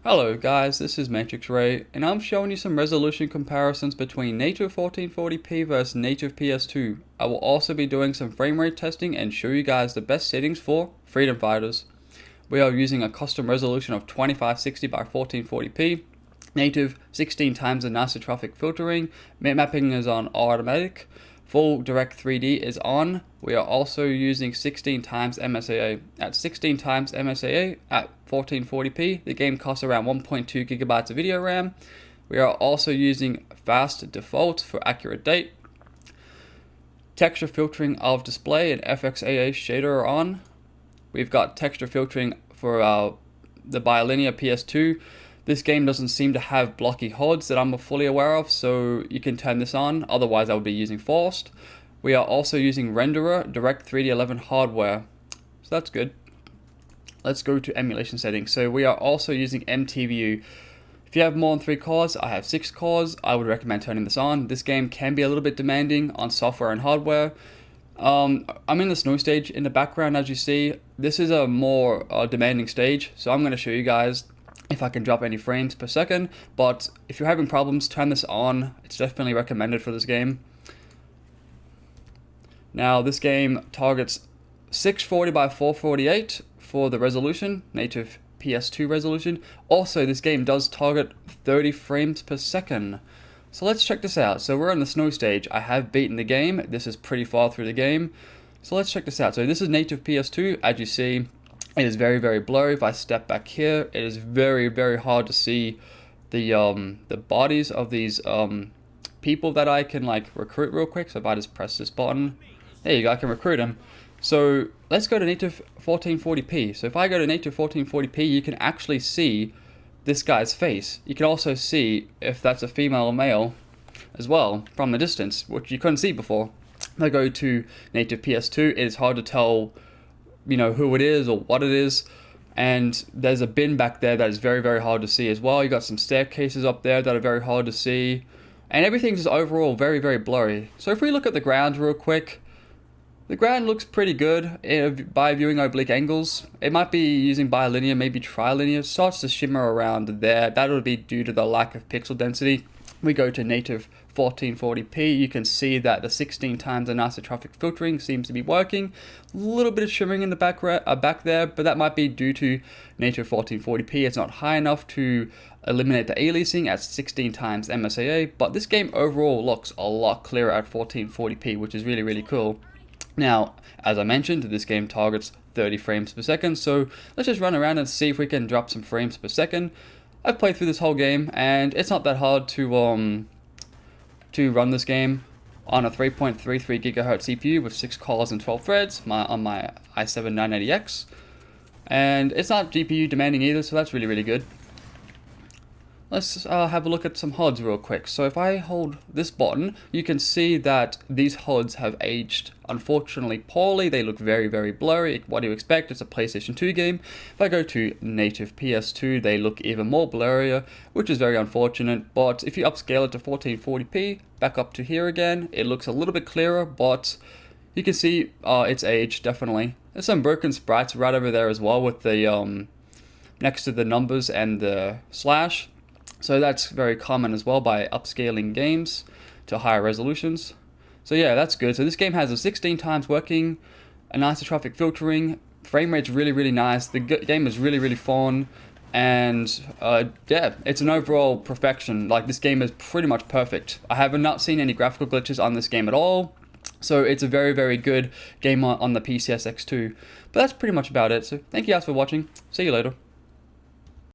Hello guys, this is Matrix Ray, and I'm showing you some resolution comparisons between native 1440p versus native PS2. I will also be doing some frame rate testing and show you guys the best settings for freedom fighters. We are using a custom resolution of 2560 by 1440p, native 16 times anisotropic filtering, mapping is on automatic, full direct 3D is on. We are also using 16 times MSAA. At 16 times MSAA at 1440p, the game costs around 1.2 gigabytes of video RAM. We are also using fast default for accurate date. Texture filtering of display and FXAA shader are on. We've got texture filtering for the bilinear PS2. This game doesn't seem to have blocky HUDs that I'm fully aware of, so you can turn this on, otherwise I would be using forced. We are also using renderer, direct 3D11 hardware, so that's good. Let's go to emulation settings. So we are also using MTVU. If you have more than 3 cores, I have 6 cores, I would recommend turning this on. This game can be a little bit demanding on software and hardware. I'm in the snow stage in the background, as you see. This is a more demanding stage, so I'm going to show you guys if I can drop any frames per second, but if you're having problems, turn this on. It's definitely recommended for this game. Now this game targets 640 by 448 for the resolution, native PS2 resolution. Also, this game does target 30 frames per second. So let's check this out. So we're in the snow stage. I have beaten the game. This is pretty far through the game. So let's check this out. So this is native PS2. As you see, it is very, very blurry. If I step back here, it is very, very hard to see the bodies of these people that I can like recruit real quick. So if I just press this button, there you go, I can recruit them. So let's go to native 1440p. So if I go to native 1440p, you can actually see this guy's face. You can also see if that's a female or male as well from the distance, which you couldn't see before. If I go to native PS2, it is hard to tell who it is or what it is, and there's a bin back there that is very, very hard to see as well. You got some staircases up there that are very hard to see, and everything's just overall very, very blurry. So if we look at the ground real quick, the ground looks pretty good by viewing oblique angles. It might be using bilinear, maybe trilinear. It starts to shimmer around there. That would be due to the lack of pixel density. We go to native 1440p, you can see that the 16 times anisotropic filtering seems to be working. A little bit of shimmering in the back there, but that might be due to native 1440p. It's not high enough to eliminate the aliasing at 16 times MSAA, but this game overall looks a lot clearer at 1440p, which is really, really cool. Now, as I mentioned, this game targets 30 frames per second, so let's just run around and see if we can drop some frames per second. I've played through this whole game, and it's not that hard to run this game on a 3.33 GHz CPU with 6 cores and 12 threads on my i7 980X, and it's not GPU demanding either, so that's really, really good. Let's have a look at some HUDs real quick. So if I hold this button, you can see that these HUDs have aged unfortunately poorly. They look very, very blurry. What do you expect? It's a PlayStation 2 game. If I go to native PS2, they look even more blurrier, which is very unfortunate. But if you upscale it to 1440p, back up to here again, it looks a little bit clearer, but you can see it's aged, definitely. There's some broken sprites right over there as well with the next to the numbers and the slash. So that's very common as well by upscaling games to higher resolutions. So yeah, that's good. So this game has a 16 times working, anisotropic filtering, frame rate's really, really nice. The game is really, really fun, and yeah, it's an overall perfection. Like, this game is pretty much perfect. I have not seen any graphical glitches on this game at all. So it's a very, very good game on the PCSX2. But that's pretty much about it. So thank you guys for watching. See you later.